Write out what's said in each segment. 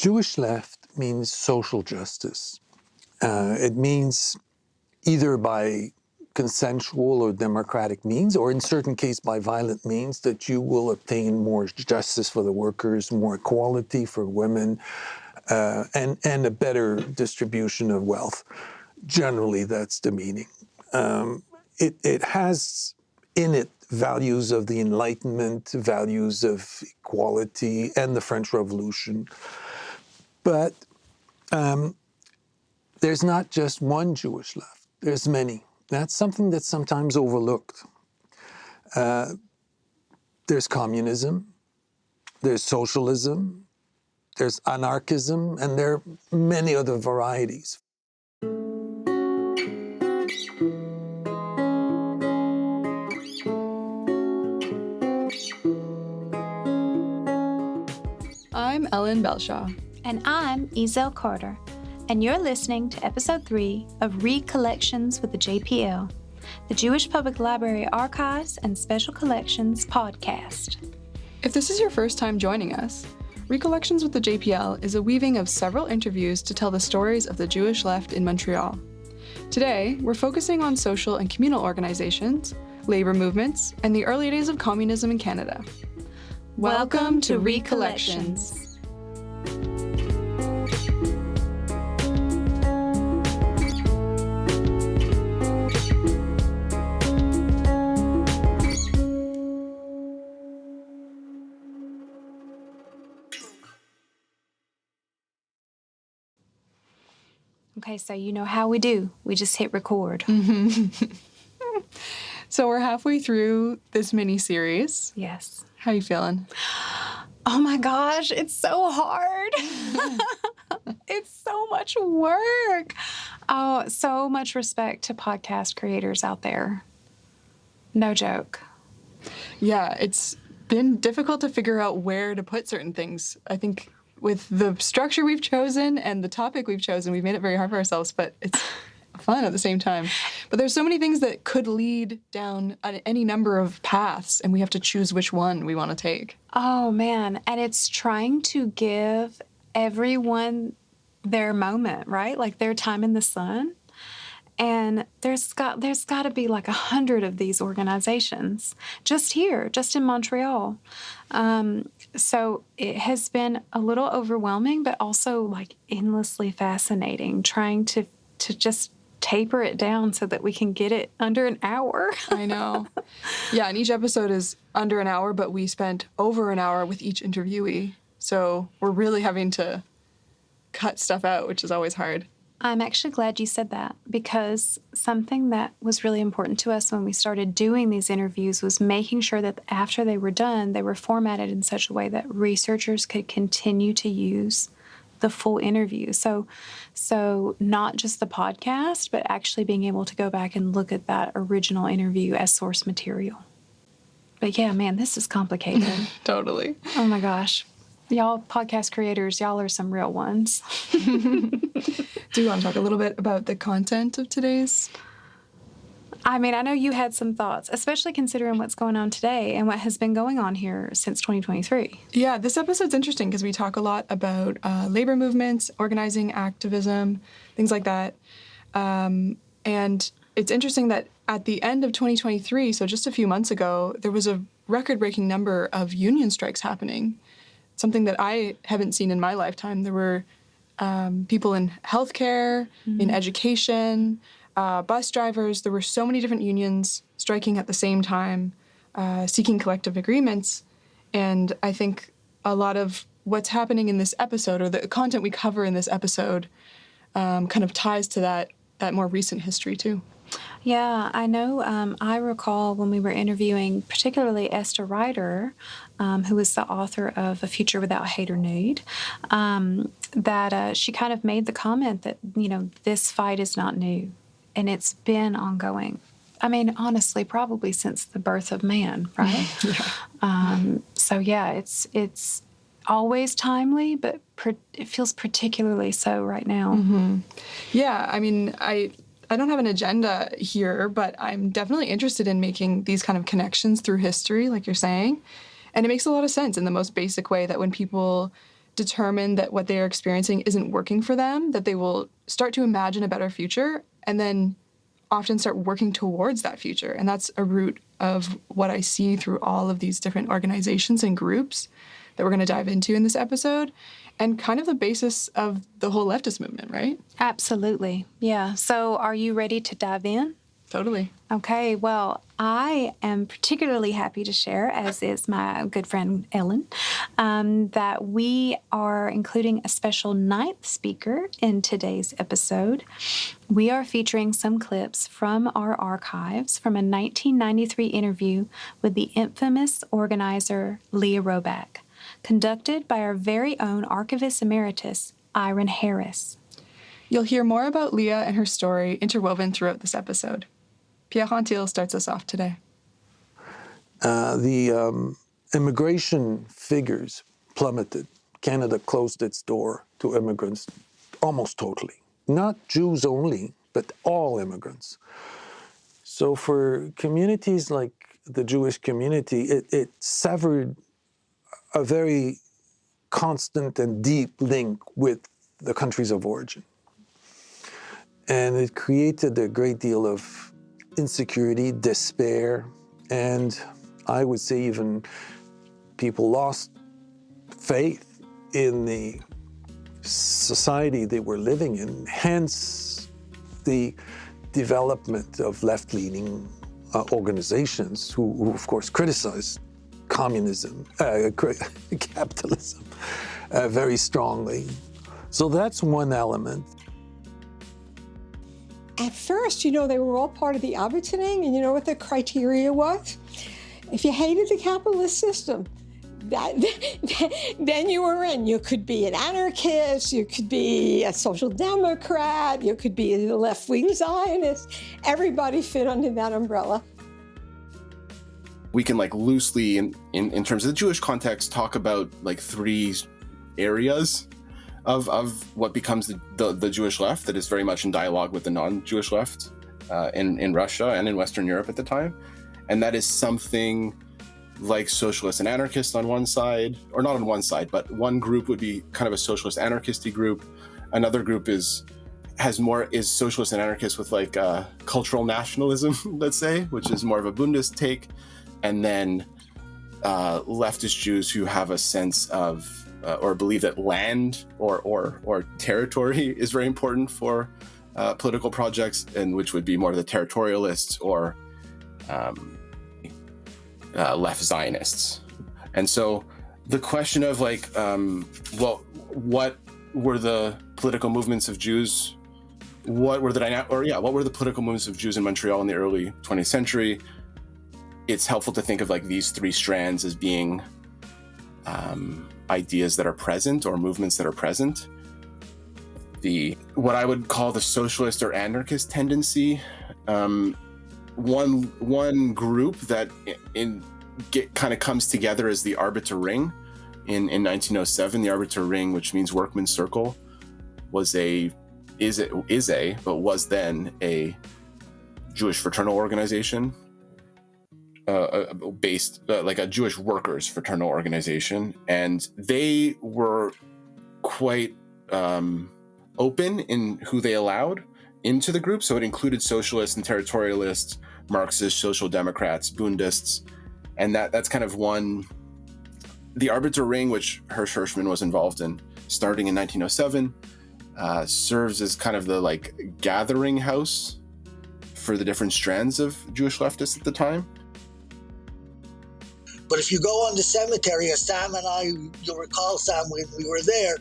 Jewish left means social justice. It means either by consensual or democratic means, or in certain cases by violent means, that you will obtain more justice for the workers, more equality for women, and a better distribution of wealth. Generally, that's the meaning. It has in it values of the Enlightenment, values of equality, and the French Revolution. But there's not just one Jewish left. There's many. That's something that's sometimes overlooked. There's communism, there's socialism, there's anarchism, and there are many other varieties. I'm Ellen Belshaw. And I'm Ezel Carter. And you're listening to Episode 3 of Recollections with the JPL, the Jewish Public Library Archives and Special Collections podcast. If this is your first time joining us, Recollections with the JPL is a weaving of several interviews to tell the stories of the Jewish left in Montreal. Today, we're focusing on social and communal organizations, labor movements, and the early days of communism in Canada. Welcome to Recollections. Okay, so you know how we do. We just hit record. So we're halfway through this mini-series. Yes. How you feeling? Oh my gosh, it's so hard. It's so much work. Oh, so much respect to podcast creators out there. No joke. Yeah, it's been difficult to figure out where to put certain things. I think with the structure we've chosen and the topic we've chosen, we've made it very hard for ourselves, but it's fun at the same time. But there's so many things that could lead down any number of paths, and we have to choose which one we want to take. Oh, man. And it's trying to give everyone their moment, right? Like their time in the sun. And there's got to be like 100 of these organizations just here, just in Montreal. So it has been a little overwhelming, but also like endlessly fascinating, trying to just taper it down so that we can get it under an hour. I know. Yeah, and each episode is under an hour, but we spent over an hour with each interviewee. So we're really having to cut stuff out, which is always hard. I'm actually glad you said that, because something that was really important to us when we started doing these interviews was making sure that after they were done, they were formatted in such a way that researchers could continue to use the full interview. So not just the podcast, but actually being able to go back and look at that original interview as source material. But yeah, man, this is complicated. Totally. Oh my gosh. Y'all podcast creators, y'all are some real ones. Do you want to talk a little bit about the content of today's? I mean, I know you had some thoughts, especially considering what's going on today and what has been going on here since 2023. Yeah, this episode's interesting because we talk a lot about labor movements, organizing, activism, things like that. And it's interesting that at the end of 2023, so just a few months ago, there was a record-breaking number of union strikes happening, something that I haven't seen in my lifetime. There were people in healthcare, in education, bus drivers. There were so many different unions striking at the same time, seeking collective agreements. And I think a lot of what's happening in this episode, or the content we cover in this episode, kind of ties to that more recent history too. Yeah, I know. I recall when we were interviewing particularly Ester Reiter, who was the author of A Future Without Hate or Need, that she kind of made the comment that, this fight is not new, and it's been ongoing. I mean, honestly, probably since the birth of man, right? Yeah. So yeah, it's always timely, but it feels particularly so right now. Mm-hmm. Yeah, I mean, I don't have an agenda here, but I'm definitely interested in making these kind of connections through history, like you're saying. And it makes a lot of sense in the most basic way that when people determine that what they are experiencing isn't working for them, that they will start to imagine a better future and then often start working towards that future. And that's a root of what I see through all of these different organizations and groups that we're going to dive into in this episode, and kind of the basis of the whole leftist movement, right? Absolutely. Yeah. So are you ready to dive in? Totally. Okay, well, I am particularly happy to share, as is my good friend Ellen, that we are including a special ninth speaker in today's episode. We are featuring some clips from our archives from a 1993 interview with the infamous organizer Lea Roback, conducted by our very own archivist emeritus, Eiran Harris. You'll hear more about Lea and her story interwoven throughout this episode. Pierre Anctil starts us off today. The immigration figures plummeted. Canada closed its door to immigrants almost totally. Not Jews only, but all immigrants. So for communities like the Jewish community, it severed a very constant and deep link with the countries of origin. And it created a great deal of insecurity, despair, and I would say even people lost faith in the society they were living in, hence the development of left-leaning organizations who of course criticized communism, capitalism very strongly. So that's one element. At first, they were all part of the arbitering, and you know what the criteria was? If you hated the capitalist system, then you were in. You could be an anarchist, you could be a social democrat, you could be a left-wing Zionist. Everybody fit under that umbrella. We can loosely, in terms of the Jewish context, talk about three areas of what becomes the Jewish left that is very much in dialogue with the non-Jewish left in Russia and in Western Europe at the time. And that is something like socialists and anarchists on one side, or not on one side, but one group would be kind of a socialist anarchisty group. Another group is socialist and anarchist with cultural nationalism, let's say, which is more of a Bundist take. And then leftist Jews who have a sense of or believe that land or territory is very important for political projects, and which would be more the territorialists or left Zionists. And so the question of what were the political movements of Jews? What were the political movements of Jews in Montreal in the early 20th century? It's helpful to think of these three strands as being ideas that are present or movements that are present. What I would call the socialist or anarchist tendency, one group that kind of comes together as the Arbiter Ring in 1907. The Arbiter Ring, which means workman's circle, was then a Jewish fraternal organization. Based a Jewish workers fraternal organization, and they were quite open in who they allowed into the group. So it included socialists and territorialists, Marxists, social democrats, Bundists, and that's kind of one. The Arbiter Ring, which Hirschman was involved in, starting in 1907, serves as kind of the gathering house for the different strands of Jewish leftists at the time. But if you go on the cemetery, as Sam and I, you'll recall, Sam, when we were there,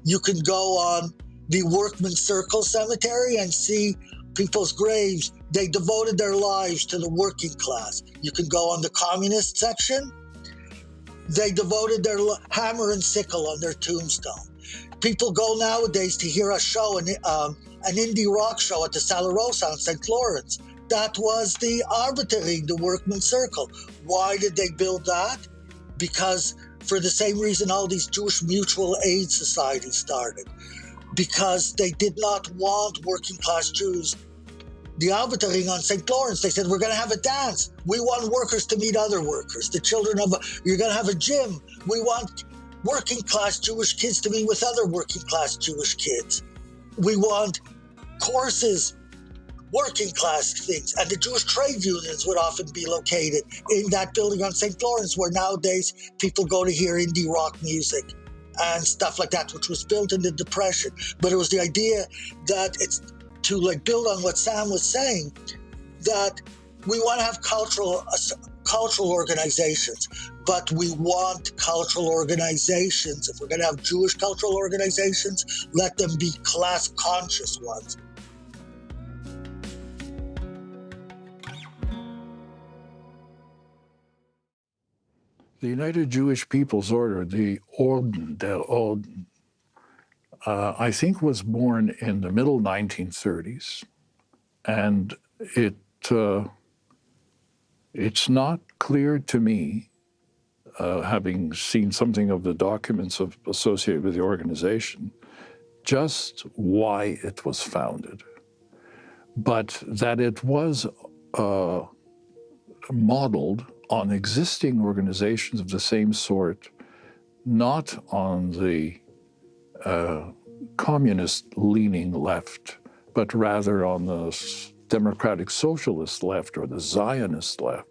you can go on the Workman's Circle Cemetery and see people's graves. They devoted their lives to the working class. You can go on the communist section. They devoted their hammer and sickle on their tombstone. People go nowadays to hear a show, an indie rock show at the Sala Rosa in St. Lawrence. That was the Arbitering, the Workman's Circle. Why did they build that? Because for the same reason all these Jewish mutual aid societies started. Because they did not want working class Jews. The Arbitering on St. Lawrence, they said, we're going to have a dance. We want workers to meet other workers. You're going to have a gym. We want working class Jewish kids to be with other working class Jewish kids. We want courses, working class things, and the Jewish trade unions would often be located in that building on St. Lawrence, where nowadays people go to hear indie rock music and stuff like that, which was built in the Depression. But it was the idea that it's to like build on what Sam was saying, that we want to have cultural organizations, but we want cultural organizations. If we're going to have Jewish cultural organizations, let them be class conscious ones. The United Jewish People's Order, the Orden der Orden, I think was born in the middle 1930s, and it's not clear to me, having seen something of the documents associated with the organization, just why it was founded, but that it was modeled on existing organizations of the same sort, not on the communist-leaning left, but rather on the democratic socialist left or the Zionist left.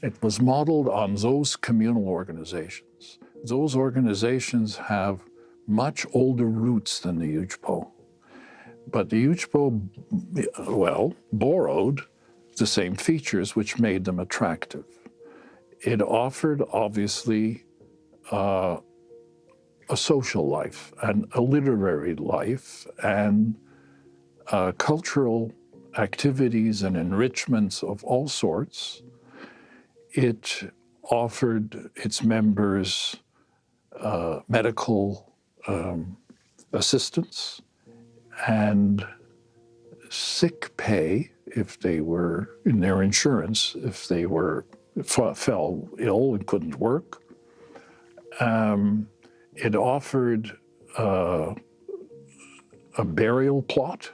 It was modeled on those communal organizations. Those organizations have much older roots than the UJPO. But the UJPO, well, borrowed the same features which made them attractive. It offered, obviously, a social life and a literary life and cultural activities and enrichments of all sorts. It offered its members medical assistance and sick pay if they were in their insurance, if they fell ill and couldn't work. It offered a burial plot.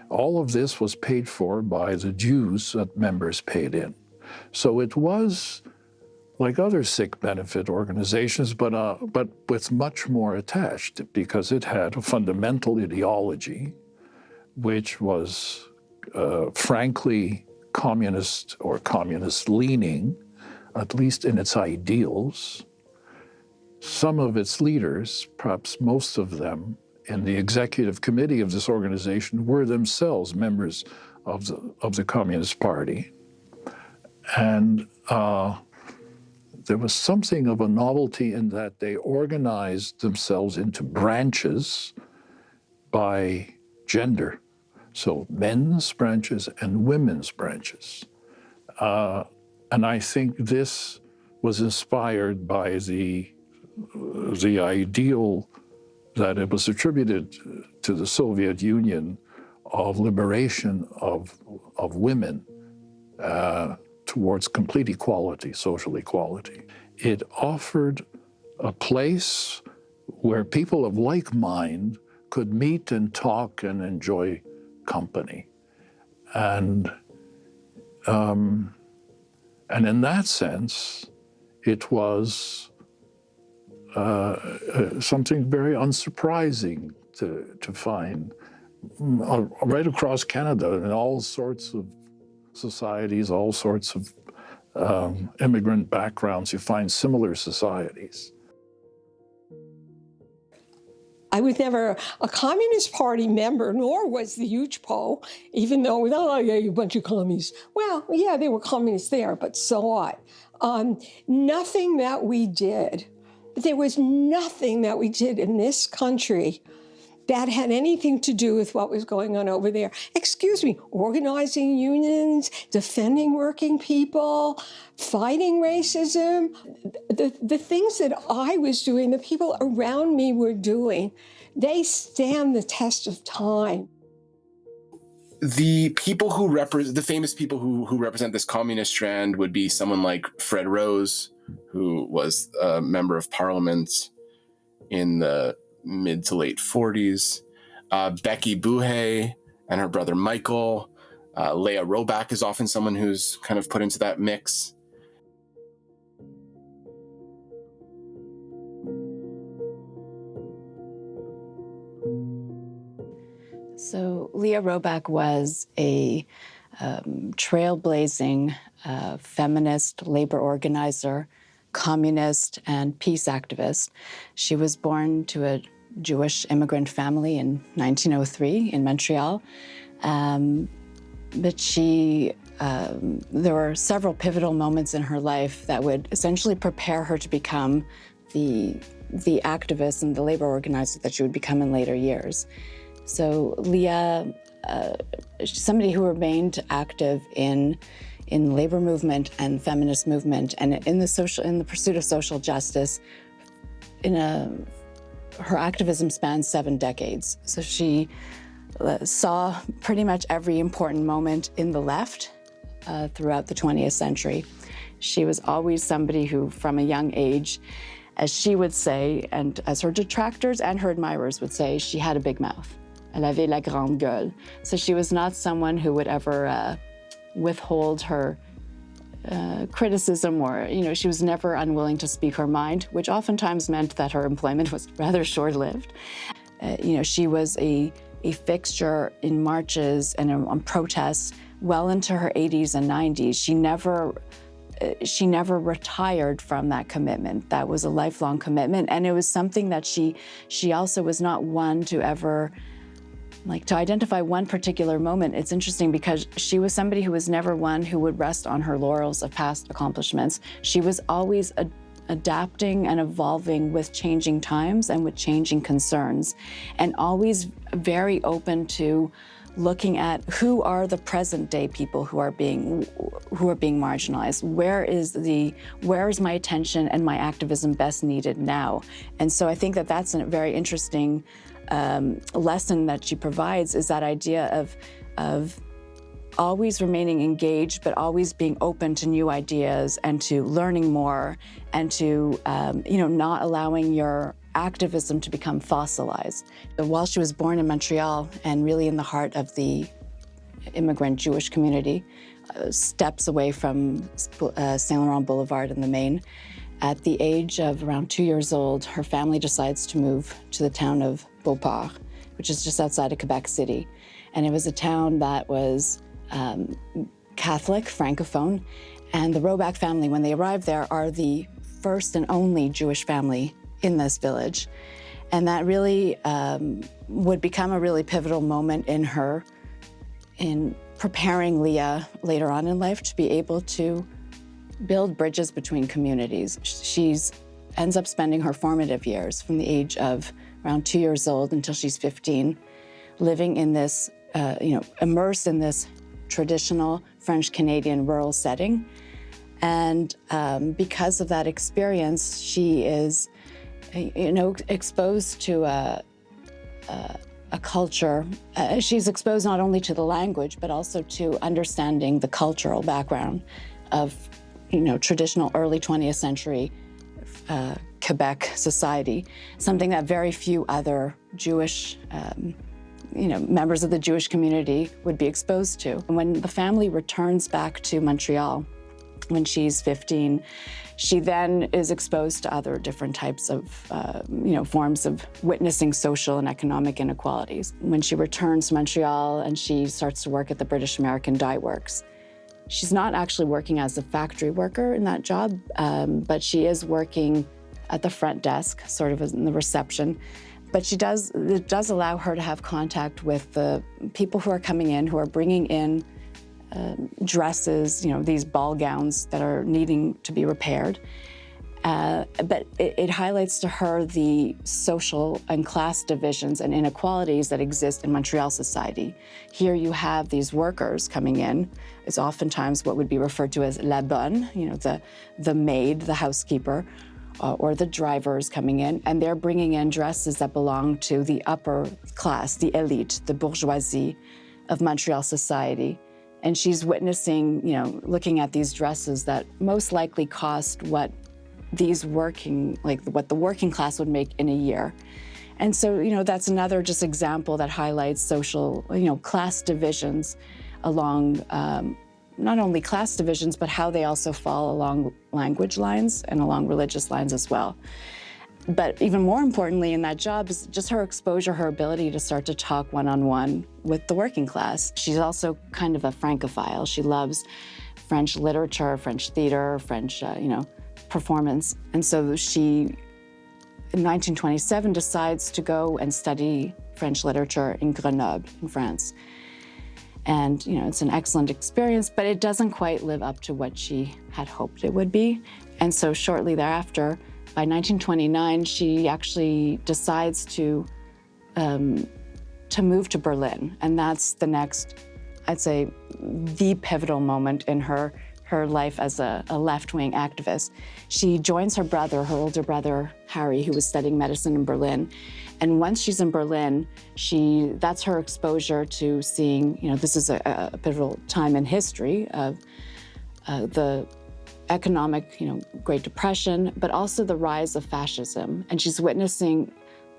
All of this was paid for by the dues that members paid in. So it was like other sick benefit organizations, but with much more attached, because it had a fundamental ideology, which was frankly communist or communist-leaning, at least in its ideals. Some of its leaders, perhaps most of them, in the executive committee of this organization were themselves members of the Communist Party. And there was something of a novelty in that they organized themselves into branches by gender. So men's branches and women's branches. And I think this was inspired by the ideal that it was attributed to the Soviet Union of liberation of women towards complete equality, social equality. It offered a place where people of like mind could meet and talk and enjoy company. And in that sense, it was something very unsurprising to find right across Canada in all sorts of societies, all sorts of immigrant backgrounds. You find similar societies. I was never a Communist Party member, nor was the UJPO, even though we thought, oh, yeah, you bunch of communists. Well, yeah, they were communists there, but so what? Nothing that we did, there was nothing that we did in this country that had anything to do with what was going on over there. Excuse me, organizing unions, defending working people, fighting racism. The things that I was doing, the people around me were doing, they stand the test of time. The people who represent, the famous people who represent this communist strand would be someone like Fred Rose, who was a member of parliament in the mid to late 40s, Becky Buhay and her brother Michael. Lea Roback is often someone who's kind of put into that mix. So Lea Roback was a trailblazing feminist, labor organizer, communist, and peace activist. She was born to a Jewish immigrant family in 1903 in Montreal. But there were several pivotal moments in her life that would essentially prepare her to become the activist and the labor organizer that she would become in later years. So Lea, somebody who remained active in labor movement and feminist movement and in the pursuit of social justice. Her activism spans 7 decades. So she saw pretty much every important moment in the left throughout the 20th century. She was always somebody who, from a young age, as she would say, and as her detractors and her admirers would say, she had a big mouth. Elle avait la grande gueule. So she was not someone who would ever withhold her criticism, or, she was never unwilling to speak her mind, which oftentimes meant that her employment was rather short-lived. She was a fixture in marches and on protests well into her 80s and 90s. She never retired from that commitment. That was a lifelong commitment, and it was something that she also was not one to ever to identify one particular moment. It's interesting because she was somebody who was never one who would rest on her laurels of past accomplishments. She was always adapting and evolving with changing times and with changing concerns, and always very open to looking at who are the present day people who are being marginalized. Where is my attention and my activism best needed now? And so I think that that's a very interesting lesson that she provides, is that idea of always remaining engaged, but always being open to new ideas and to learning more, and to not allowing your activism to become fossilized. While she was born in Montreal and really in the heart of the immigrant Jewish community, steps away from Saint Laurent Boulevard in the Maine, at the age of around 2 years old, her family decides to move to the town of Beauport, which is just outside of Quebec City. And it was a town that was Catholic, Francophone, and the Roback family, when they arrived there, are the first and only Jewish family in this village. And that really would become a really pivotal moment in preparing Lea later on in life to be able to build bridges between communities. She ends up spending her formative years from the age of around 2 years old until she's 15, living in this, immersed in this traditional French-Canadian rural setting. And because of that experience, she is, exposed to a culture. She's exposed not only to the language, but also to understanding the cultural background of, traditional early 20th century Quebec society, something that very few other Jewish members of the Jewish community would be exposed to. When the family returns back to Montreal, when she's 15, she then is exposed to other different types of, forms of witnessing social and economic inequalities. When she returns to Montreal and she starts to work at the British American Dye Works, she's not actually working as a factory worker in that job, but she is working at the front desk, sort of in the reception. But it does allow her to have contact with the people who are coming in, who are bringing in dresses, these ball gowns that are needing to be repaired. But it highlights to her the social and class divisions and inequalities that exist in Montreal society. Here you have these workers coming in. It's oftentimes what would be referred to as la bonne, the maid, the housekeeper, or the drivers coming in, and they're bringing in dresses that belong to the upper class, the elite, the bourgeoisie of Montreal society. And she's witnessing, looking at these dresses that most likely cost what the working class would make in a year. And so, that's another just example that highlights social, class divisions along, not only class divisions, but how they also fall along language lines and along religious lines as well. But even more importantly in that job is just her exposure, her ability to start to talk one-on-one with the working class. She's also kind of a Francophile. She loves French literature, French theater, French, performance. And so she, in 1927, decides to go and study French literature in Grenoble, in France. And, it's an excellent experience, but it doesn't quite live up to what she had hoped it would be. And so shortly thereafter, by 1929, she actually decides to move to Berlin. And that's the next, I'd say, the pivotal moment in her life as a left-wing activist. She joins her brother, her older brother, Harry, who was studying medicine in Berlin. And once she's in Berlin, that's her exposure to seeing, this is a pivotal time in history of the economic, Great Depression, but also the rise of fascism. And she's witnessing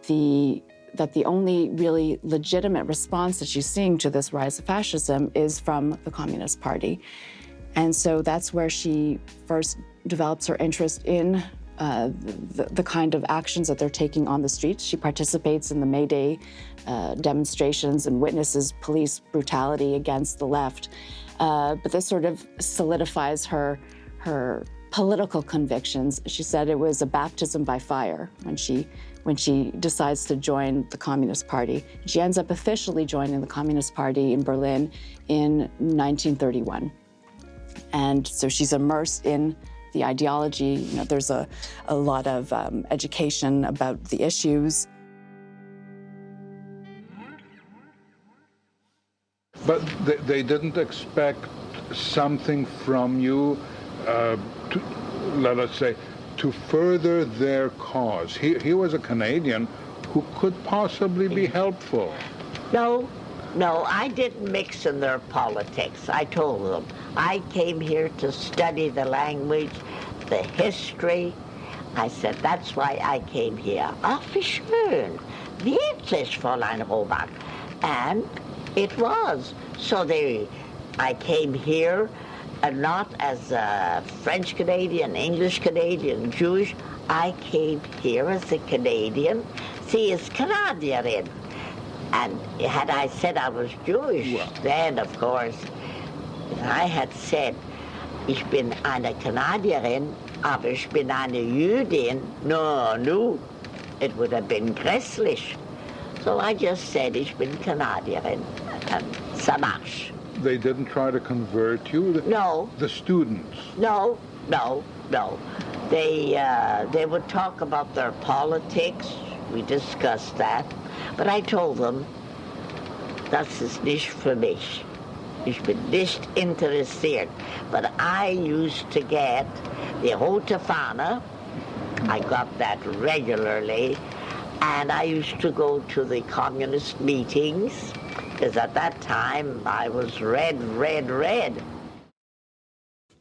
that the only really legitimate response that she's seeing to this rise of fascism is from the Communist Party. And so that's where she first develops her interest in the kind of actions that they're taking on the streets. She participates in the May Day demonstrations and witnesses police brutality against the left. But this sort of solidifies her political convictions. She said it was a baptism by fire when she decides to join the Communist Party. She ends up officially joining the Communist Party in Berlin in 1931. And so she's immersed in the ideology. There's a lot of education about the issues. But they didn't expect something from you, let us say, to further their cause. He was a Canadian who could possibly be helpful. No, I didn't mix in their politics. I told them I came here to study the language, the history. I said, that's why I came here. Ach, wie schön. Wirklich, Fräulein Roback. And it was. So I came here not as a French Canadian, English Canadian, Jewish. I came here as a Canadian. Sie ist Kanadierin. And had I said I was Jewish, then, of course, I had said, ich bin eine Kanadierin, aber ich bin eine Jüdin. No, it would have been grässlich. So I just said, ich bin Kanadierin, and ça marche. They didn't try to convert you? No. The students? No. They would talk about their politics. We discussed that. But I told them, das ist nicht für mich. Ich bin nicht interessiert. But I used to get the Rote Fahne. I got that regularly. And I used to go to the communist meetings, because at that time I was red.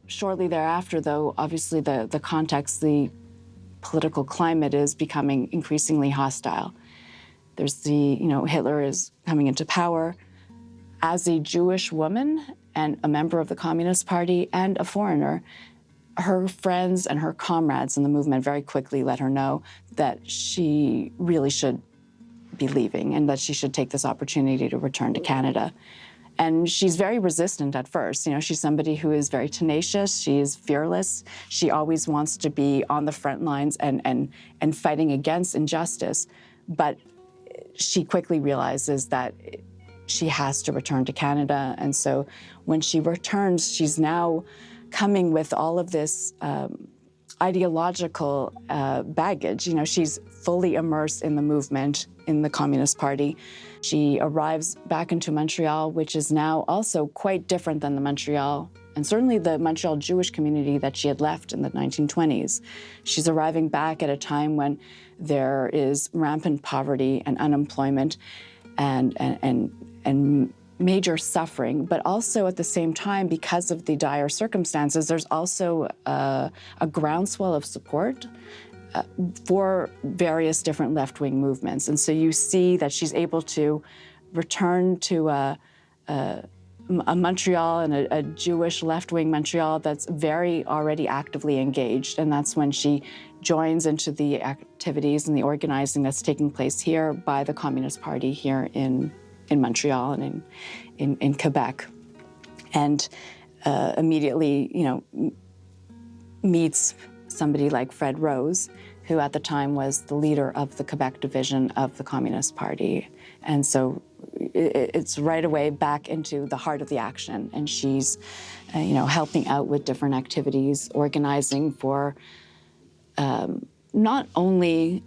Shortly thereafter, though, obviously the context, the political climate is becoming increasingly hostile. There's Hitler is coming into power. As a Jewish woman and a member of the Communist Party and a foreigner, her friends and her comrades in the movement very quickly let her know that she really should be leaving and that she should take this opportunity to return to Canada. And she's very resistant at first. She's somebody who is very tenacious. She is fearless. She always wants to be on the front lines and fighting against injustice. But she quickly realizes that she has to return to Canada. And so when she returns, she's now coming with all of this ideological baggage. She's fully immersed in the movement in the Communist Party. She arrives back into Montreal, which is now also quite different than the Montreal, and certainly the Montreal Jewish community that she had left in the 1920s. She's arriving back at a time when there is rampant poverty and unemployment and major suffering, but also at the same time, because of the dire circumstances, there's also a groundswell of support for various different left-wing movements. And so you see that she's able to return to a Montreal and a Jewish left-wing Montreal that's very already actively engaged. And that's when she joins into the activities and the organizing that's taking place here by the Communist Party here in Montreal and in Quebec. And immediately, meets somebody like Fred Rose, who at the time was the leader of the Quebec division of the Communist Party. And so it's right away back into the heart of the action. And she's, helping out with different activities, organizing for not only,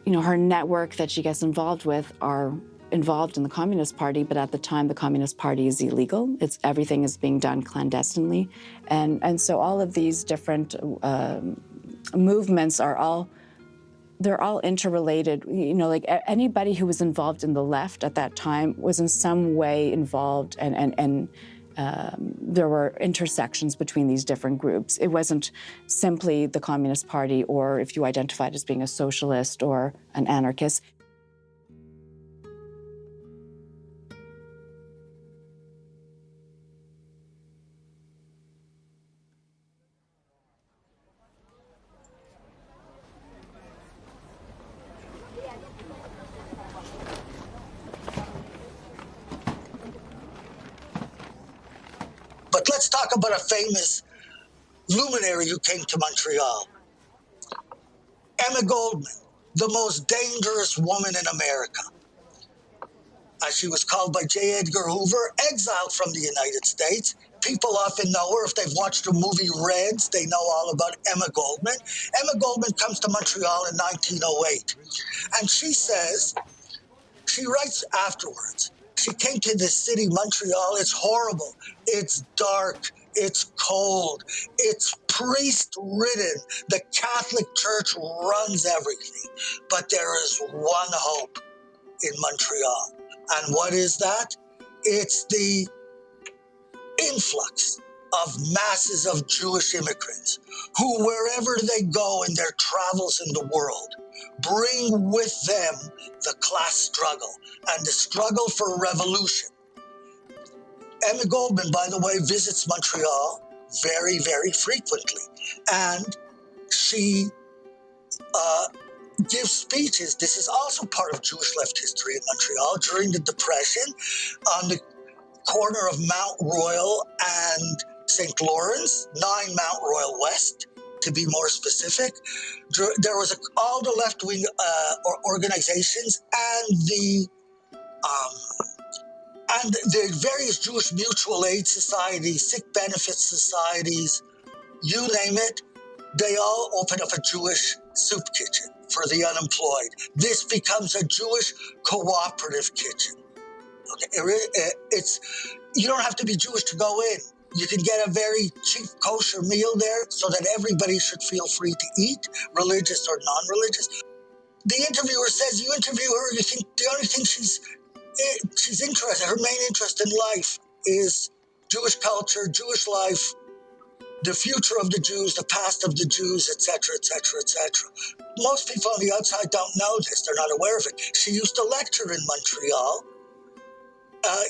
her network that she gets involved with are involved in the Communist Party, but at the time the Communist Party is illegal. Everything is being done clandestinely. And so all of these different movements are all interrelated. Like anybody who was involved in the left at that time was in some way involved, and there were intersections between these different groups. It wasn't simply the Communist Party, or if you identified as being a socialist or an anarchist. But let's talk about a famous luminary who came to Montreal. Emma Goldman, the most dangerous woman in America. As she was called by J. Edgar Hoover, exiled from the United States. People often know her. If they've watched the movie Reds, they know all about Emma Goldman. Emma Goldman comes to Montreal in 1908. And she writes afterwards, she came to this city, Montreal. It's horrible. It's dark. It's cold. It's priest-ridden. The Catholic Church runs everything. But there is one hope in Montreal. And what is that? It's the influx of masses of Jewish immigrants who, wherever they go in their travels in the world, bring with them the class struggle and the struggle for revolution. Emma Goldman, by the way, visits Montreal very, very frequently. And she gives speeches. This is also part of Jewish left history in Montreal during the Depression on the corner of Mount Royal and St. Lawrence, 9 Mount Royal West, to be more specific. There was all the left-wing organizations and the various Jewish mutual aid societies, sick benefit societies, you name it, they all open up a Jewish soup kitchen for the unemployed. This becomes a Jewish cooperative kitchen. Okay, you don't have to be Jewish to go in. You can get a very cheap kosher meal there so that everybody should feel free to eat, religious or non-religious. The interviewer says, you interview her, you think the only thing she's interested, her main interest in life is Jewish culture, Jewish life, the future of the Jews, the past of the Jews, etc., etc., etc. Most people on the outside don't know this. They're not aware of it. She used to lecture in Montreal,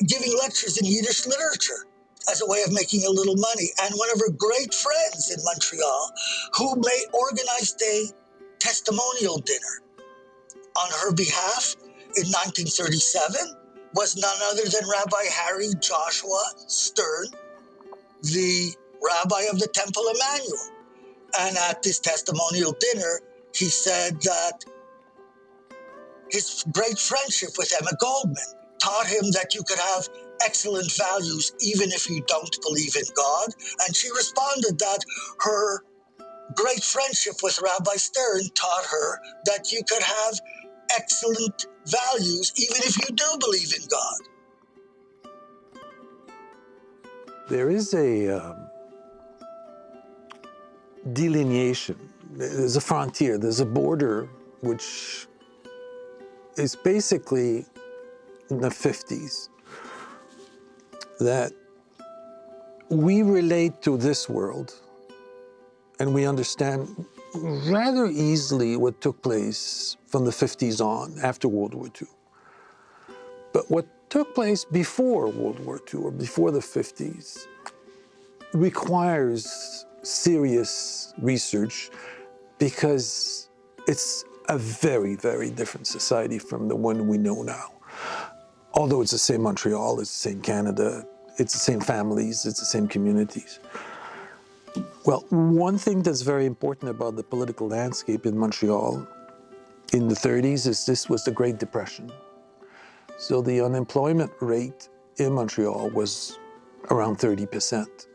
giving lectures in Yiddish literature as a way of making a little money. And one of her great friends in Montreal, who organized a testimonial dinner on her behalf in 1937, was none other than Rabbi Harry Joshua Stern, the rabbi of the Temple Emmanuel. And at this testimonial dinner, he said that his great friendship with Emma Goldman taught him that you could have excellent values even if you don't believe in God. And she responded that her great friendship with Rabbi Stern taught her that you could have excellent values even if you do believe in God. There is a delineation. There's a frontier. There's a border which is basically in the 50s that we relate to this world and we understand rather easily what took place from the 50s on after World War II. But what took place before World War II or before the 50s requires serious research because it's a very, very different society from the one we know now. Although it's the same Montreal, it's the same Canada, it's the same families, it's the same communities. Well, one thing that's very important about the political landscape in Montreal in the 30s is this was the Great Depression. So the unemployment rate in Montreal was around 30%.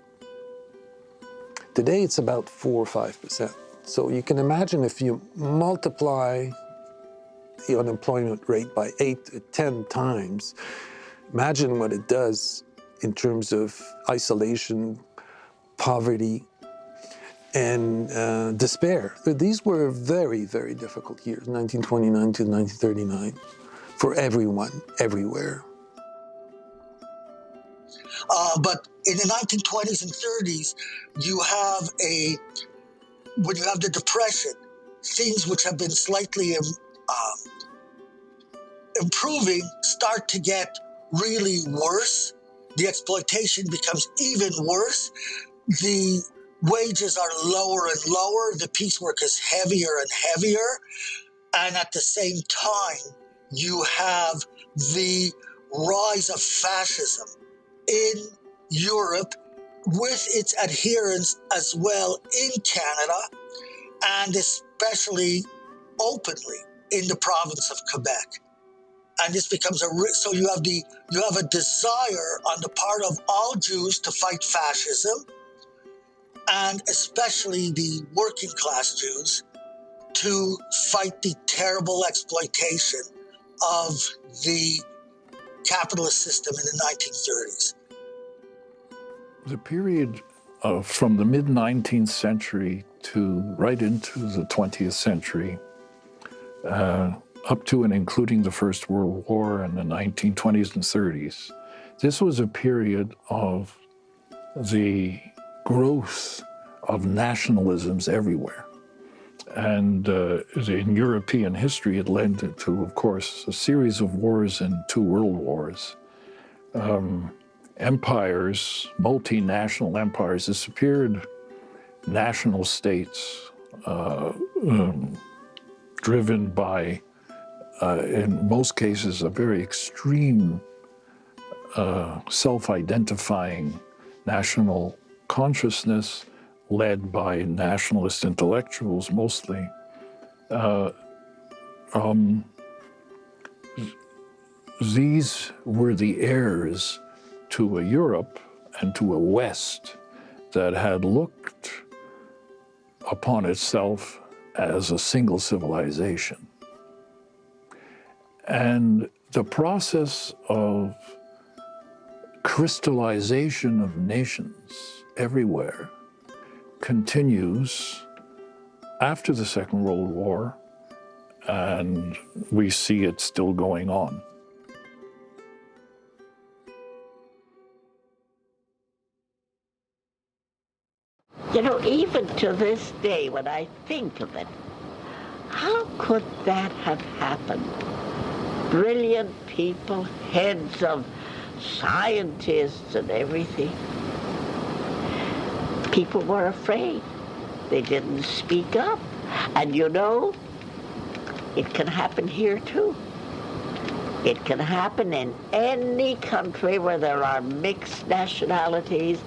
Today it's about 4 or 5%. So you can imagine if you multiply the unemployment rate by 8 to 10 times, imagine what it does in terms of isolation, poverty, and despair. These were very, very difficult years, 1929 to 1939, for everyone, everywhere. But in the 1920s and 30s, when you have the Depression, things which have been slightly improving start to get really worse. The exploitation becomes even worse. The wages are lower and lower. The piecework is heavier and heavier. And at the same time, you have the rise of fascism in Europe with its adherents as well in Canada, and especially openly in the province of Quebec. And this becomes so you have a desire on the part of all Jews to fight fascism, and especially the working class Jews to fight the terrible exploitation of the capitalist system in the 1930s. The period from the mid-19th century to right into the 20th century, up to and including the First World War and the 1920s and 30s, this was a period of the growth of nationalisms everywhere. And in European history, it led to, of course, a series of wars and 2 world wars. Empires, multinational empires, disappeared. National states, driven by, in most cases, a very extreme self-identifying national consciousness, led by nationalist intellectuals mostly. These were the heirs to a Europe and to a West that had looked upon itself as a single civilization. And the process of crystallization of nations everywhere continues after the Second World War, and we see it still going on. You know, even to this day, when I think of it, how could that have happened? Brilliant people, heads of scientists and everything. People were afraid. They didn't speak up. And you know, it can happen here too. It can happen in any country where there are mixed nationalities.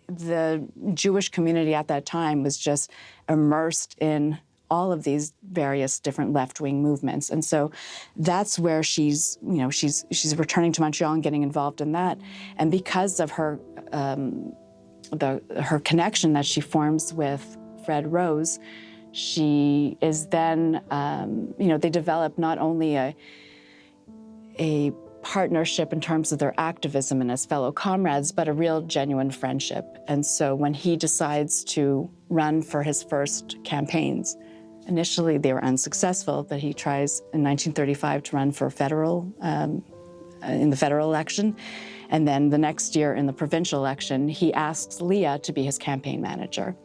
The Jewish community at that time was just immersed in all of these various different left-wing movements. And so that's where she's returning to Montreal and getting involved in that. And because of her her connection that she forms with Fred Rose, she is then, they develop not only a partnership in terms of their activism and as fellow comrades, but a real genuine friendship. And so when he decides to run for his first campaigns, initially they were unsuccessful, but he tries in 1935 to run for in the federal election. And then the next year in the provincial election, he asks Lea to be his campaign manager.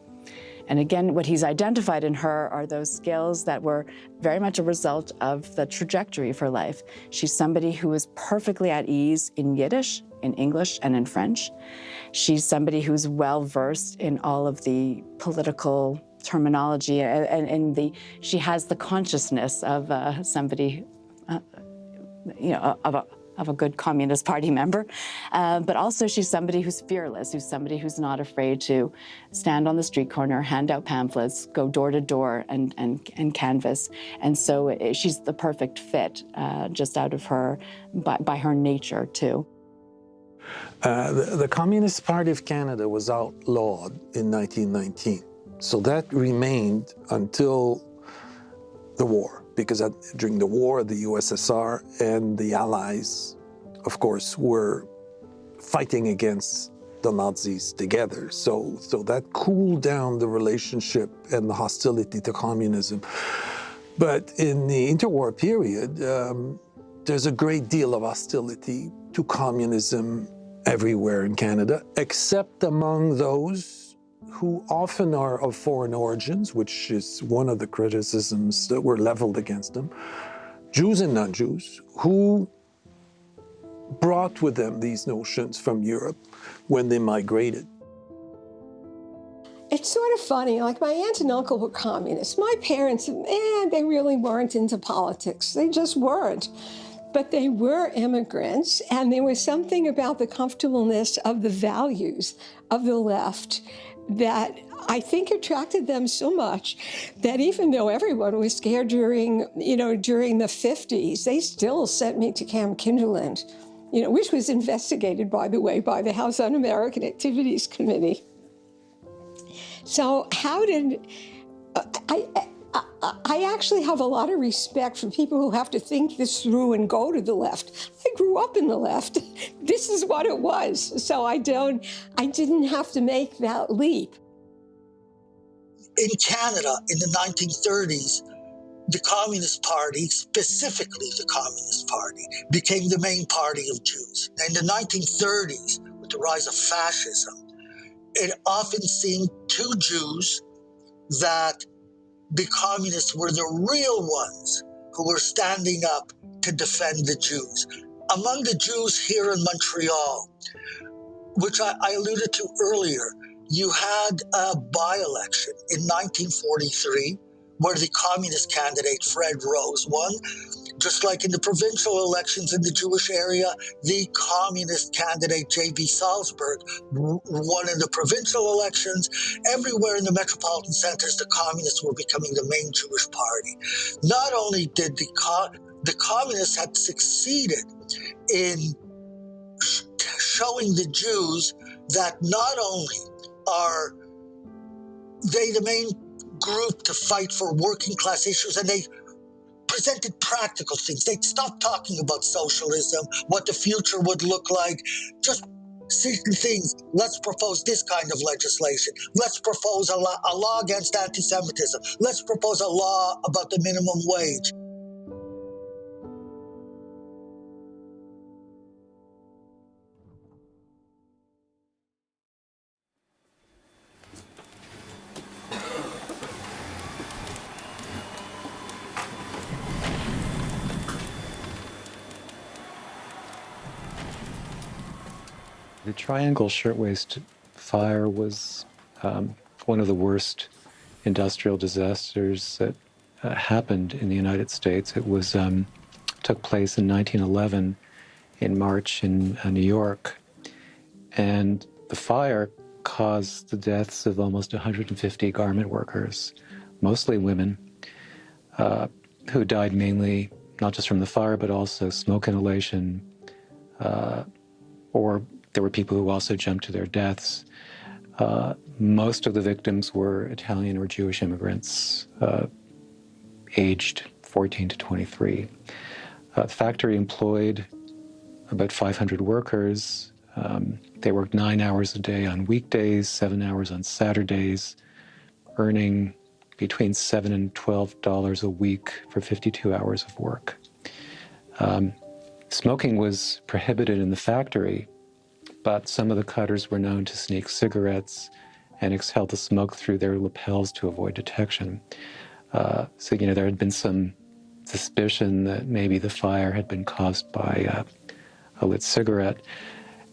And again, what he's identified in her are those skills that were very much a result of the trajectory of her life. She's somebody who is perfectly at ease in Yiddish, in English, and in French. She's somebody who's well-versed in all of the political terminology, and she has the consciousness of somebody, of a good Communist Party member. But also she's somebody who's fearless, who's somebody who's not afraid to stand on the street corner, hand out pamphlets, go door to door and canvass. And so she's the perfect fit, just out of her, by her nature too. The Communist Party of Canada was outlawed in 1919. So that remained until the war, because during the war, the USSR and the Allies, of course, were fighting against the Nazis together. So that cooled down the relationship and the hostility to communism. But in the interwar period, there's a great deal of hostility to communism everywhere in Canada, except among those who often are of foreign origins, which is one of the criticisms that were leveled against them, Jews and non-Jews, who brought with them these notions from Europe when they migrated. It's sort of funny, like my aunt and uncle were communists. My parents, they really weren't into politics. They just weren't. But they were immigrants, and there was something about the comfortableness of the values of the left that I think attracted them so much that even though everyone was scared during the 50s, they still sent me to Camp Kinderland, which was investigated, by the way, by the House Un-American Activities Committee. So how did, I actually have a lot of respect for people who have to think this through and go to the left. I grew up in the left. This is what it was. So I didn't have to make that leap. In Canada, in the 1930s, the Communist Party, specifically the Communist Party, became the main party of Jews. In the 1930s, with the rise of fascism, it often seemed to Jews that the communists were the real ones who were standing up to defend the Jews. Among the Jews here in Montreal, which I alluded to earlier, you had a by-election in 1943 where the communist candidate Fred Rose won. Just like in the provincial elections in the Jewish area, the communist candidate J.B. Salzberg won in the provincial elections. Everywhere in the metropolitan centers, the communists were becoming the main Jewish party. Not only did the communists had succeeded in showing the Jews that not only are they the main group to fight for working class issues, and they presented practical things. They stopped talking about socialism, what the future would look like, just certain things. Let's propose this kind of legislation. Let's propose a law against anti-Semitism. Let's propose a law about the minimum wage. The Triangle Shirtwaist Fire was one of the worst industrial disasters that happened in the United States. It was took place in 1911 in March in New York, and the fire caused the deaths of almost 150 garment workers, mostly women, who died mainly not just from the fire but also smoke inhalation, or there were people who also jumped to their deaths. Most of the victims were Italian or Jewish immigrants, aged 14 to 23. The factory employed about 500 workers. They worked 9 hours a day on weekdays, 7 hours on Saturdays, earning between $7 and $12 a week for 52 hours of work. Smoking was prohibited in the factory, but some of the cutters were known to sneak cigarettes and exhaled the smoke through their lapels to avoid detection. So, there had been some suspicion that maybe the fire had been caused by a lit cigarette.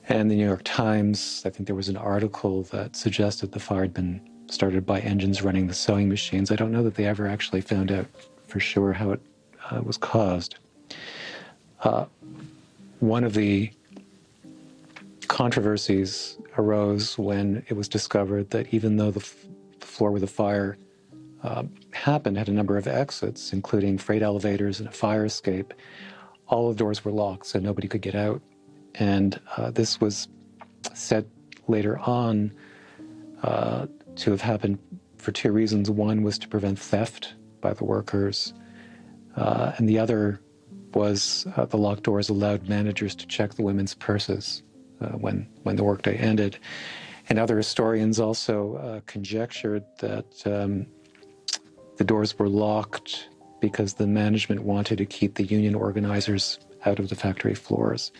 And the New York Times, I think there was an article that suggested the fire had been started by engines running the sewing machines. I don't know that they ever actually found out for sure how it was caused. One of the controversies arose when it was discovered that even though the floor where the fire happened had a number of exits, including freight elevators and a fire escape, all the doors were locked, so nobody could get out. And this was said later on to have happened for two reasons. One was to prevent theft by the workers, and the other was the locked doors allowed managers to check the women's purses when the workday ended. And other historians also conjectured that the doors were locked because the management wanted to keep the union organizers out of the factory floors.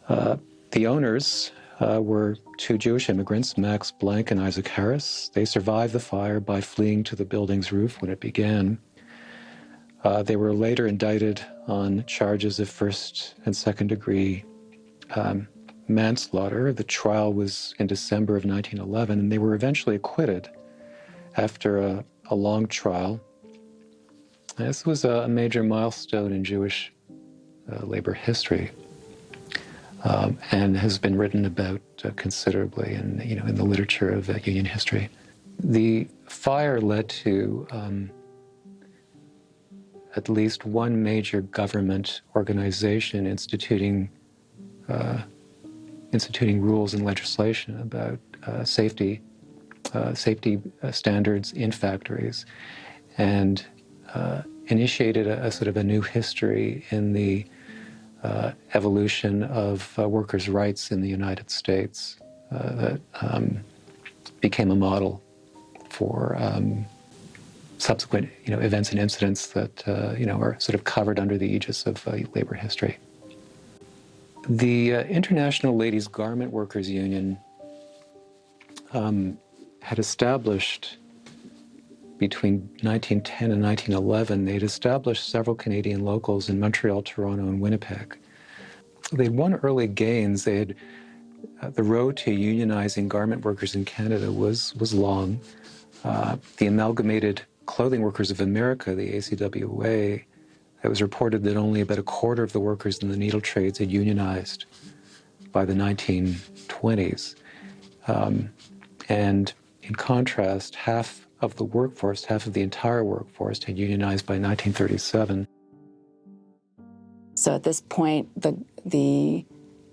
The owners were two Jewish immigrants, Max Blank and Isaac Harris. They survived the fire by fleeing to the building's roof when it began. They were later indicted on charges of first and second degree manslaughter. The trial was in December of 1911, and they were eventually acquitted after a long trial. This was a major milestone in Jewish labor history, and has been written about considerably in the literature of union history. The fire led to at least one major government organization instituting rules and legislation about safety standards in factories, and initiated a sort of a new history in the evolution of workers' rights in the United States that became a model for subsequent events and incidents that are sort of covered under the aegis of labor history. The International Ladies Garment Workers Union had established, between 1910 and 1911, they'd established several Canadian locals in Montreal, Toronto, and Winnipeg. They'd won early gains. They had the road to unionizing garment workers in Canada was long. The Amalgamated Clothing Workers of America, the ACWA, it was reported that only about a quarter of the workers in the needle trades had unionized by the 1920s. And in contrast, half of the entire workforce had unionized by 1937. So at this point, the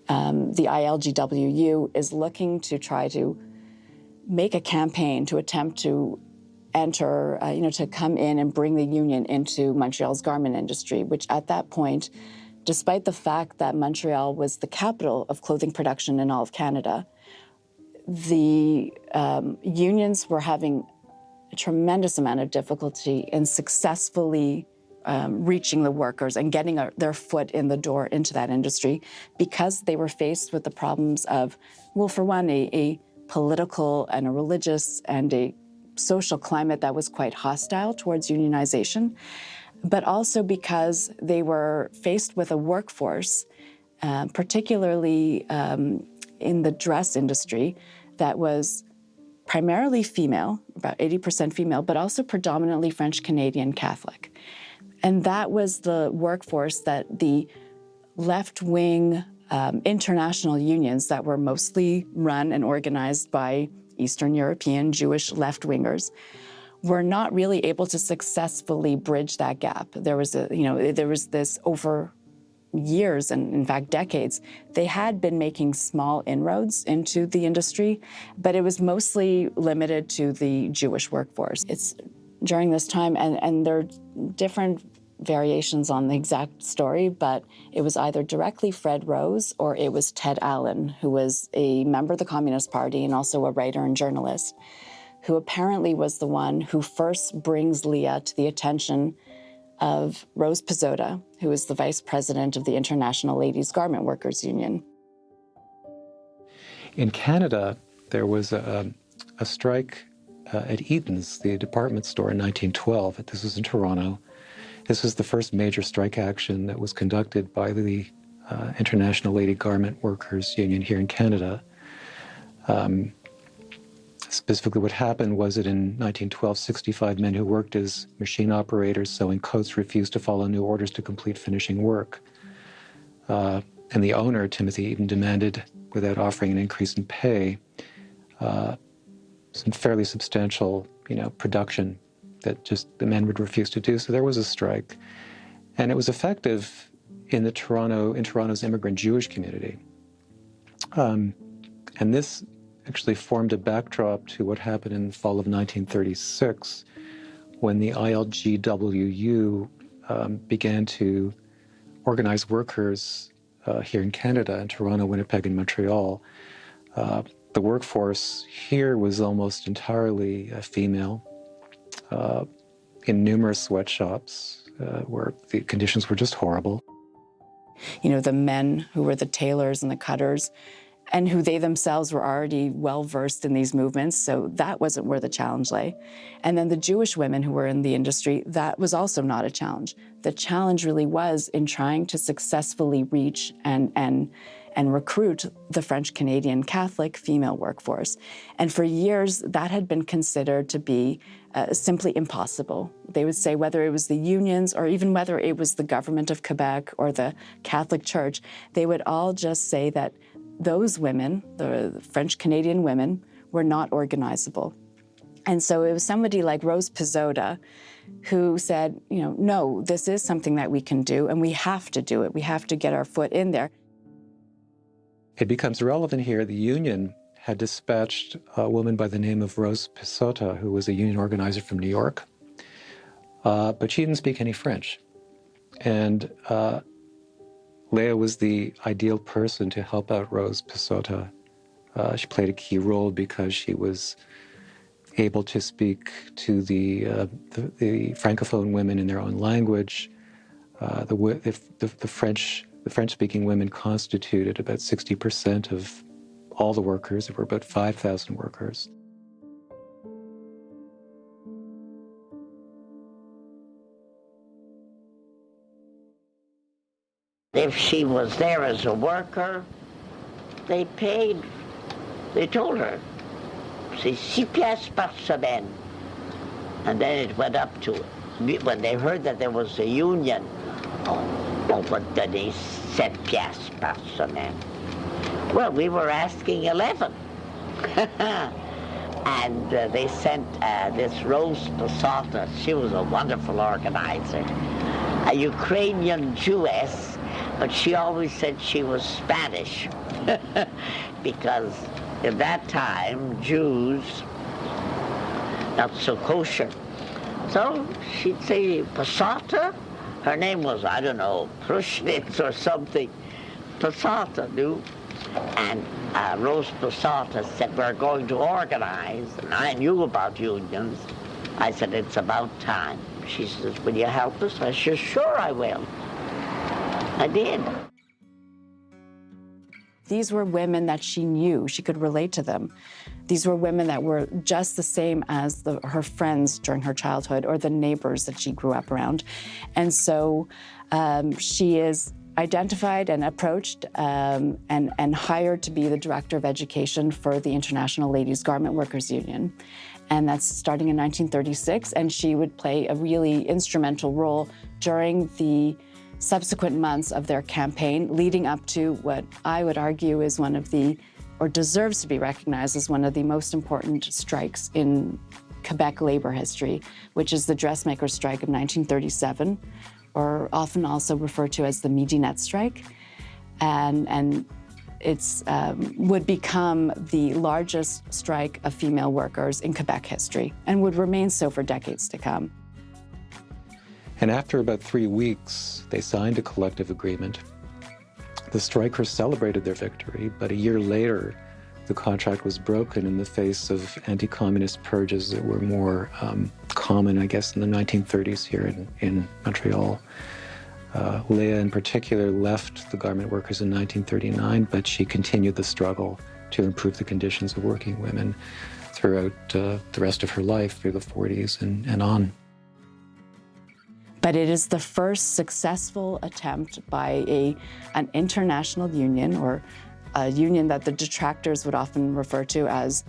ILGWU is looking to try to make a campaign to attempt to enter, to come in and bring the union into Montreal's garment industry, which at that point, despite the fact that Montreal was the capital of clothing production in all of Canada, the unions were having a tremendous amount of difficulty in successfully reaching the workers and getting their foot in the door into that industry, because they were faced with the problems of, well, for one, a political and a religious and a social climate that was quite hostile towards unionization, but also because they were faced with a workforce, particularly in the dress industry, that was primarily female, about 80% female, but also predominantly French-Canadian Catholic. And that was the workforce that the left-wing international unions that were mostly run and organized by Eastern European Jewish left-wingers were not really able to successfully bridge that gap. There was this over years, and in fact decades, they had been making small inroads into the industry, but it was mostly limited to the Jewish workforce. It's during this time, and there are different variations on the exact story, but it was either directly Fred Rose or it was Ted Allen, who was a member of the Communist Party and also a writer and journalist, who apparently was the one who first brings Lea to the attention of Rose Pizzota, who is the vice president of the International Ladies Garment Workers Union. In Canada, there was a a strike at Eaton's, the department store, in 1912. This was in Toronto. This was the first major strike action that was conducted by the International Lady Garment Workers Union here in Canada. Specifically, what happened was that in 1912, 65 men who worked as machine operators sewing coats refused to follow new orders to complete finishing work. And the owner, Timothy Eaton, demanded, without offering an increase in pay, some fairly substantial, production that just the men would refuse to do. So there was a strike, and it was effective in Toronto's immigrant Jewish community. And this actually formed a backdrop to what happened in the fall of 1936, when the ILGWU began to organize workers here in Canada, in Toronto, Winnipeg, and Montreal. The workforce here was almost entirely female, in numerous sweatshops where the conditions were just horrible. The men who were the tailors and the cutters, and who they themselves were already well-versed in these movements, so that wasn't where the challenge lay. And then the Jewish women who were in the industry, that was also not a challenge. The challenge really was in trying to successfully reach and recruit the French-Canadian Catholic female workforce. And for years, that had been considered to be simply impossible. They would say whether it was the unions or even whether it was the government of Quebec or the Catholic Church, they would all just say that those women, the French-Canadian women, were not organizable. And so it was somebody like Rose Pizzota who said, no, this is something that we can do, and we have to do it. We have to get our foot in there. It becomes relevant here. The union had dispatched a woman by the name of Rose Pizzota, who was a union organizer from New York, but she didn't speak any French. And Lea was the ideal person to help out Rose Pizzota. She played a key role because she was able to speak to the Francophone women in their own language. The French-speaking women constituted about 60% of all the workers. There were about 5,000 workers. If she was there as a worker, they told her, c'est 6 piastres par semaine. And then it went up to, when they heard that there was a union, on va donner 7 piastres par semaine. Well, we were asking 11. And they sent this Rose Pizzota. She was a wonderful organizer, a Ukrainian Jewess, but she always said she was Spanish because at that time, Jews, not so kosher. So she'd say, Pizzota? Her name was, I don't know, Pruschnitz or something. Pizzota, knew. And Rose Pizzota said, we're going to organize. And I knew about unions. I said, it's about time. She says, will you help us? I said, sure I will. I did. These were women that she knew. She could relate to them. These were women that were just the same as her friends during her childhood or the neighbors that she grew up around. And so she is identified and approached and hired to be the director of education for the International Ladies Garment Workers Union. And that's starting in 1936, and she would play a really instrumental role during the subsequent months of their campaign, leading up to what I would argue is one of the, or deserves to be recognized as one of the most important strikes in Quebec labor history, which is the dressmakers' strike of 1937, or often also referred to as the Midinette strike. And it's would become the largest strike of female workers in Quebec history and would remain so for decades to come. And after about 3 weeks, they signed a collective agreement. The strikers celebrated their victory, but a year later, the contract was broken in the face of anti-communist purges that were more common, I guess, in the 1930s here in Montreal. Lea, in particular, left the garment workers in 1939, but she continued the struggle to improve the conditions of working women throughout the rest of her life, through the 40s and on. But it is the first successful attempt by an international union, or a union that the detractors would often refer to as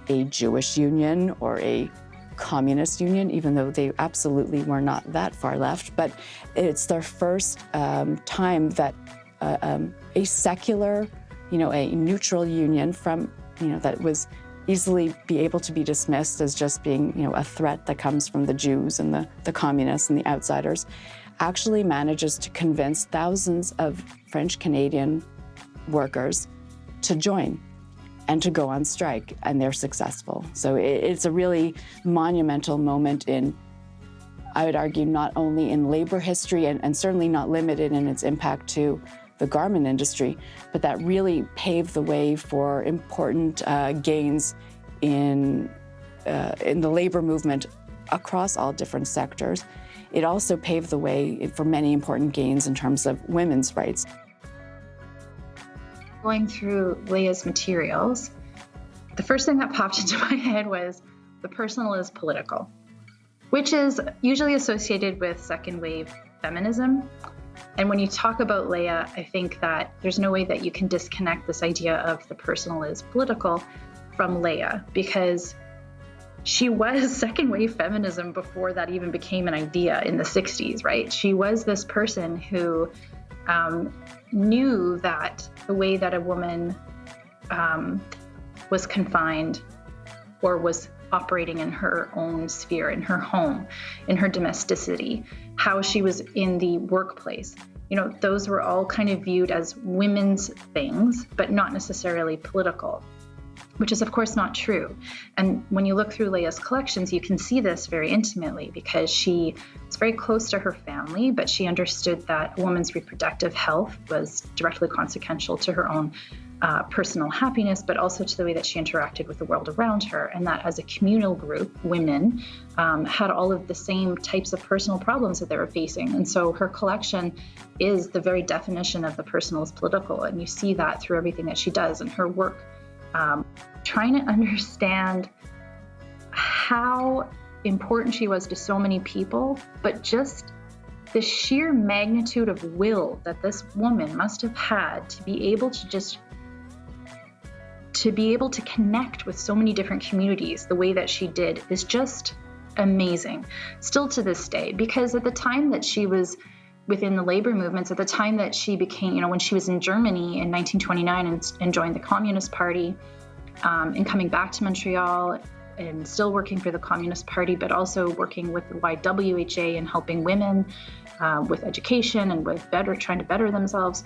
a Jewish union or a communist union, even though they absolutely were not that far left. But it's their first time that a secular, a neutral union from, that was easily be able to be dismissed as just being, a threat that comes from the Jews and the communists and the outsiders, actually manages to convince thousands of French-Canadian workers to join and to go on strike, and they're successful. So it's a really monumental moment in, I would argue, not only in labor history and certainly not limited in its impact to the garment industry, but that really paved the way for important gains in the labor movement across all different sectors. It also paved the way for many important gains in terms of women's rights. Going through Lea's materials, the first thing that popped into my head was the personal is political, which is usually associated with second wave feminism. And when you talk about Lea, I think that there's no way that you can disconnect this idea of the personal is political from Lea, because she was second wave feminism before that even became an idea in the 60s, right? She was this person who knew that the way that a woman was confined or was operating in her own sphere, in her home, in her domesticity, how she was in the workplace, those were all kind of viewed as women's things, but not necessarily political, which is of course not true. And when you look through Lea's collections, you can see this very intimately, because she is very close to her family, but she understood that a woman's reproductive health was directly consequential to her own personal happiness, but also to the way that she interacted with the world around her, and that as a communal group, women had all of the same types of personal problems that they were facing. And so her collection is the very definition of the personal is political, and you see that through everything that she does in her work. Trying to understand how important she was to so many people, but just the sheer magnitude of will that this woman must have had to be able to connect with so many different communities the way that she did is just amazing, still to this day. Because at the time that she was within the labor movements, at the time that she became, when she was in Germany in 1929 and joined the Communist Party, and coming back to Montreal and still working for the Communist Party, but also working with the YWHA and helping women with education and with trying to better themselves.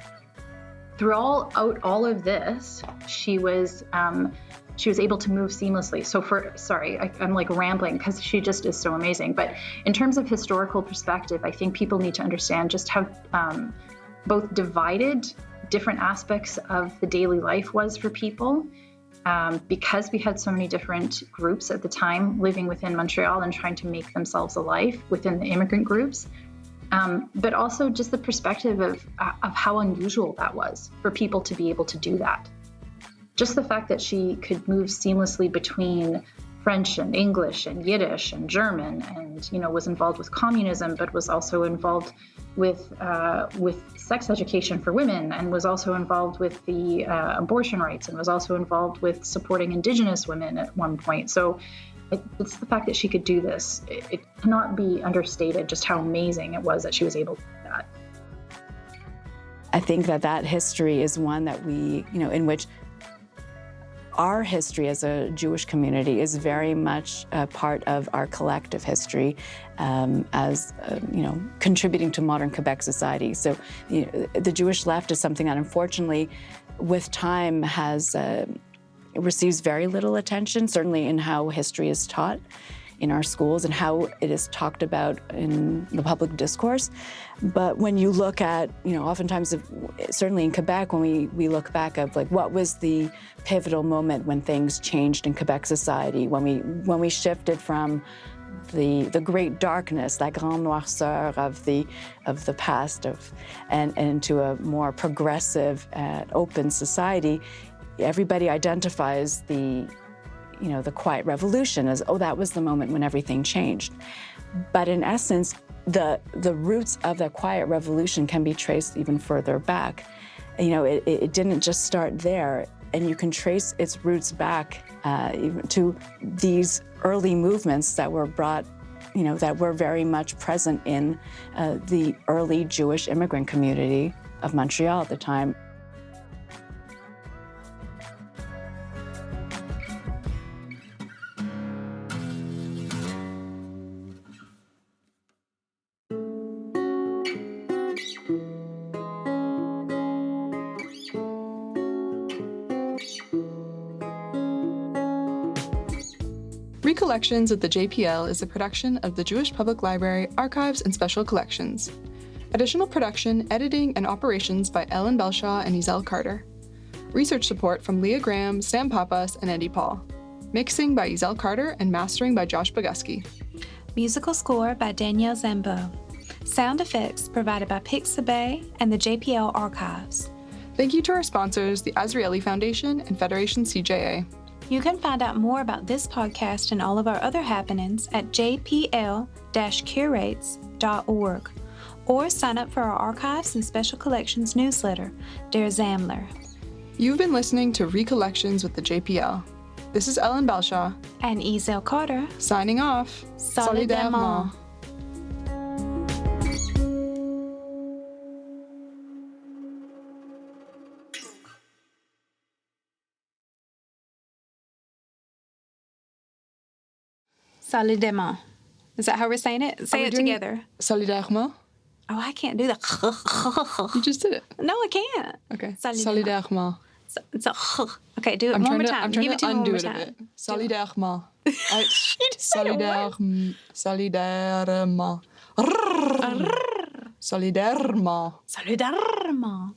Throughout all of this, she was able to move seamlessly. So I'm like rambling because she just is so amazing. But in terms of historical perspective, I think people need to understand just how both divided different aspects of the daily life was for people. Because we had so many different groups at the time living within Montreal and trying to make themselves a life within the immigrant groups, but also just the perspective of how unusual that was for people to be able to do that. Just the fact that she could move seamlessly between French and English and Yiddish and German, and was involved with communism, but was also involved with sex education for women, and was also involved with the abortion rights, and was also involved with supporting Indigenous women at one point. So it's the fact that she could do this. It cannot be understated just how amazing it was that she was able to do that. I think that history is one that we, in which our history as a Jewish community is very much a part of our collective history as contributing to modern Quebec society. So the Jewish left is something that unfortunately with time has receives very little attention, certainly in how history is taught in our schools and how it is talked about in the public discourse. But when you look at, oftentimes, certainly in Quebec, when we look back of what was the pivotal moment when things changed in Quebec society, when we shifted from the great darkness, la grande noirceur of the past and into a more progressive and open society, everybody identifies the the Quiet Revolution as, oh, that was the moment when everything changed. But in essence, the roots of the Quiet Revolution can be traced even further back. It didn't just start there, and you can trace its roots back even to these early movements that were brought, that were very much present in the early Jewish immigrant community of Montreal at the time. Recollections at the JPL is a production of the Jewish Public Library Archives and Special Collections. Additional production, editing, and operations by Ellen Belshaw and Ezel Carter. Research support from Leah Graham, Sam Pappas, and Eddie Paul. Mixing by Ezel Carter and mastering by Josh Boguski. Musical score by Danielle Zambo. Sound effects provided by Pixabay and the JPL Archives. Thank you to our sponsors, the Azrieli Foundation and Federation CJA. You can find out more about this podcast and all of our other happenings at jpl-curates.org or sign up for our Archives and Special Collections newsletter, Der Sammler. You've been listening to Recollections with the JPL. This is Ellen Belshaw and Ezel Carter signing off. Solidarement. Solidarement. Is that how we're saying it? Say it together. Solidairement? Oh, I can't do that. You just did it. No, I can't. Okay. Solidairement. Okay, do it one more time. I'm trying Give it to to me one undo more it a time. bit. Solidairement. Solidairement. Solidairement. Solidairement. Solidairement.